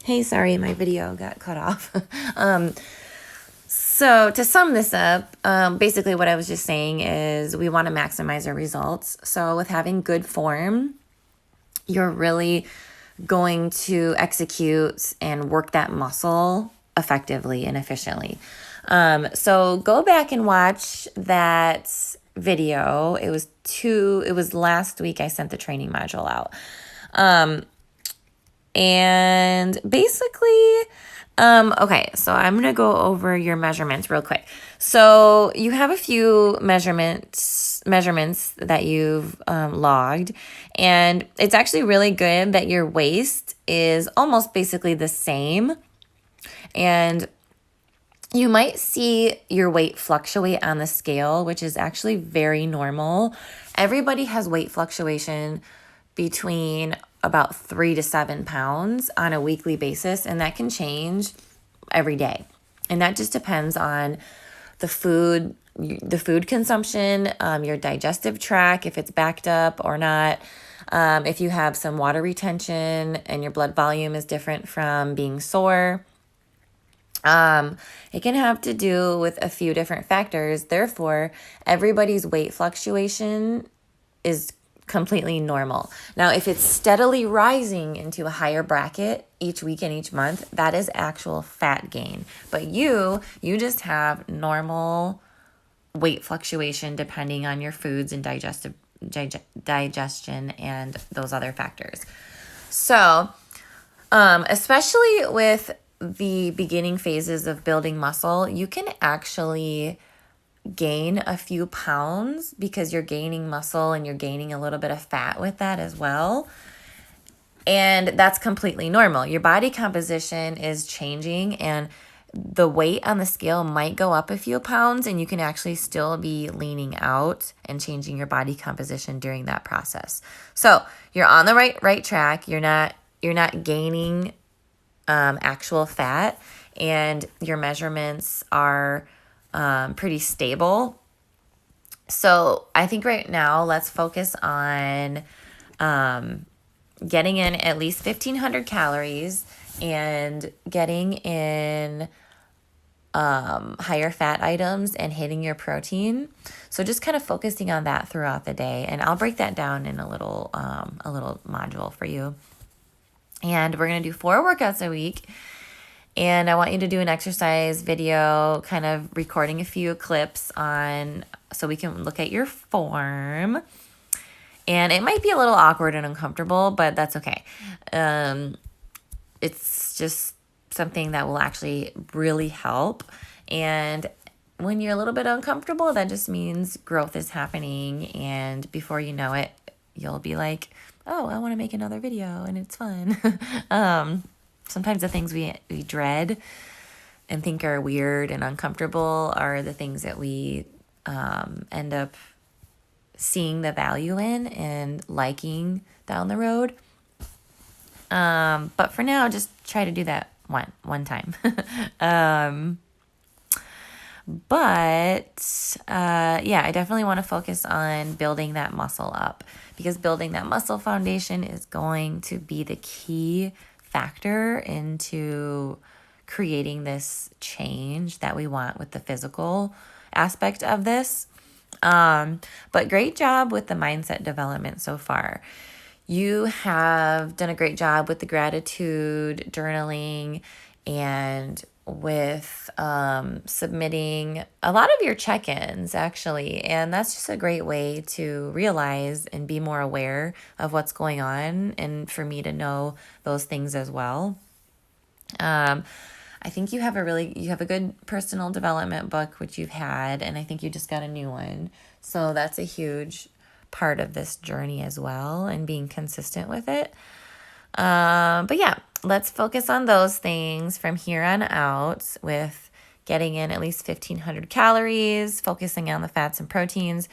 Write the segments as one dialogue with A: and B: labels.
A: Hey, sorry, my video got cut off. So to sum this up, basically what I was just saying is we want to maximize our results. So with having good form, you're really going to execute and work that muscle effectively and efficiently. So go back and watch that video. It was last week I sent the training module out. And basically, okay, so I'm going to go over your measurements real quick. So you have a few measurements that you've logged, and it's actually really good that your waist is almost basically the same. And you might see your weight fluctuate on the scale, which is actually very normal. Everybody has weight fluctuation between about 3 to 7 pounds on a weekly basis, and that can change every day. And that just depends on the food consumption, your digestive tract, if it's backed up or not, if you have some water retention and your blood volume is different from being sore. It can have to do with a few different factors. Therefore, everybody's weight fluctuation is completely normal. Now, if it's steadily rising into a higher bracket each week and each month, that is actual fat gain. But you just have normal weight fluctuation depending on your foods and digestion and those other factors. So, especially with the beginning phases of building muscle, you can actually gain a few pounds because you're gaining muscle and you're gaining a little bit of fat with that as well. And that's completely normal. Your body composition is changing and the weight on the scale might go up a few pounds, and you can actually still be leaning out and changing your body composition during that process. So you're on the right track. You're not gaining actual fat, and your measurements are pretty stable. So I think right now let's focus on getting in at least 1,500 calories and getting in higher fat items and hitting your protein. So just kind of focusing on that throughout the day, and I'll break that down in a little module for you. And we're going to do 4 workouts a week. And I want you to do an exercise video, kind of recording a few clips so we can look at your form. And it might be a little awkward and uncomfortable, but that's okay. It's just something that will actually really help. And when you're a little bit uncomfortable, that just means growth is happening. And before you know it, you'll be like, oh, I want to make another video, and it's fun. Sometimes the things we dread and think are weird and uncomfortable are the things that we end up seeing the value in and liking down the road. But for now, just try to do that one time. I definitely want to focus on building that muscle up, because building that muscle foundation is going to be the key factor into creating this change that we want with the physical aspect of this. But great job with the mindset development so far. You have done a great job with the gratitude journaling and with submitting a lot of your check-ins, actually. And that's just a great way to realize and be more aware of what's going on, and for me to know those things as well. I think you have a good personal development book, which you've had, and I think you just got a new one. So that's a huge part of this journey as well, and being consistent with it. But yeah, let's focus on those things from here on out, with getting in at least 1,500 calories, focusing on the fats and proteins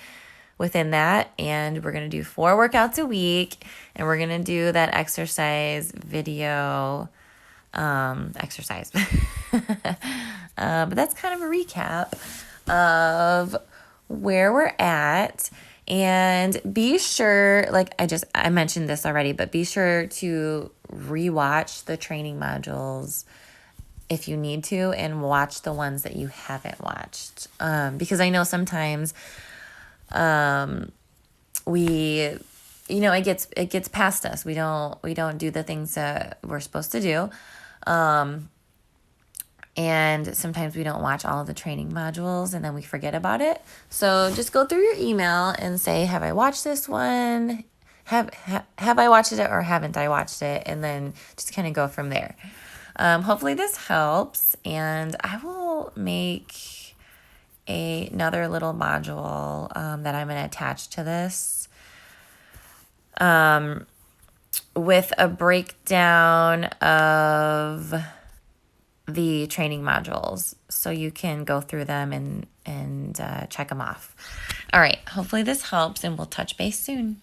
A: within that. And we're going to do 4 workouts a week, and we're going to do that exercise video exercise. But that's kind of a recap of where we're at. And be sure, like I mentioned this already, but be sure to rewatch the training modules if you need to, and watch the ones that you haven't watched. Because I know sometimes we, it gets past us. We don't do the things that we're supposed to do. And sometimes we don't watch all of the training modules and then we forget about it. So just go through your email and say, have I watched this one? Have I watched it or haven't I watched it? And then just kind of go from there. Hopefully this helps, and I will make another little module that I'm going to attach to this with a breakdown of the training modules so you can go through them and check them off. All right, hopefully this helps, and we'll touch base soon.